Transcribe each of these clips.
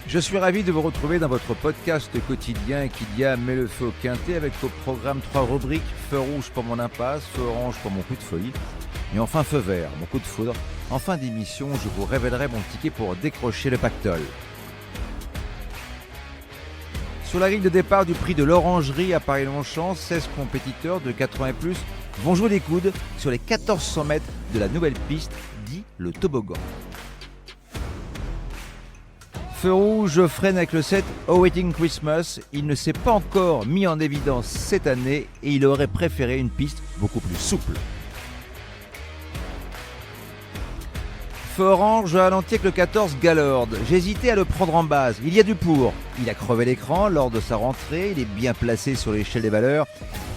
Je suis ravi de vous retrouver dans votre podcast quotidien qui met le feu au quintet avec au programme 3 rubriques: feu rouge pour mon impasse, feu orange pour mon coup de folie et enfin feu vert, mon coup de foudre. En fin d'émission, je vous révélerai mon ticket pour décrocher le pactole. Sur la grille de départ du prix de l'Orangerie à Paris-Longchamp, 16 compétiteurs de 80 et plus vont jouer les coudes sur les 1400 mètres de la nouvelle piste, dit le toboggan. Feu rouge, je freine avec le set Awaiting Christmas. Il ne s'est pas encore mis en évidence cette année et il aurait préféré une piste beaucoup plus souple. Feu orange, je ralentis avec le 14 Galord. J'hésitais à le prendre en base. Il y a du pour. Il a crevé l'écran lors de sa rentrée. Il est bien placé sur l'échelle des valeurs.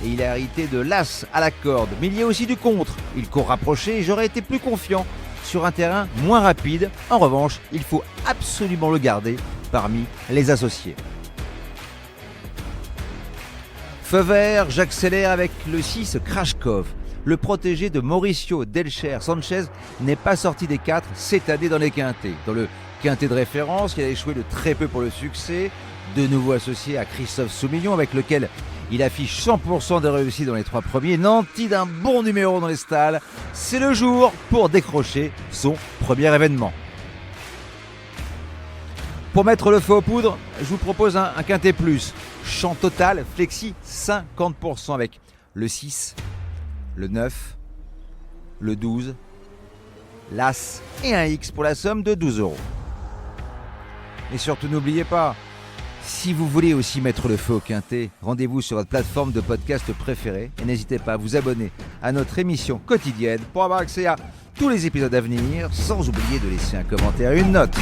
Et il a hérité de l'as à la corde. Mais il y a aussi du contre. Il court rapproché et j'aurais été plus confiant sur un terrain moins rapide. En revanche, il faut absolument le garder parmi les associés. Feu vert, j'accélère avec le 6 Krashkov. Le protégé de Mauricio Delcher Sanchez n'est pas sorti des 4 cette année dans les quintets. Dans le quintet de référence, il a échoué de très peu pour le succès. De nouveau associé à Christophe Soumillon, avec lequel il affiche 100% de réussite dans les 3 premiers. Nanti d'un bon numéro dans les stalles. C'est le jour pour décrocher son premier événement. Pour mettre le feu aux poudres, je vous propose un quintet plus. Champ total, flexi 50% avec le 6, le 9, le 12, l'As et un X pour la somme de 12 €. Et surtout n'oubliez pas, si vous voulez aussi mettre le feu au quintet, rendez-vous sur votre plateforme de podcast préférée et n'hésitez pas à vous abonner à notre émission quotidienne pour avoir accès à tous les épisodes à venir, sans oublier de laisser un commentaire et une note.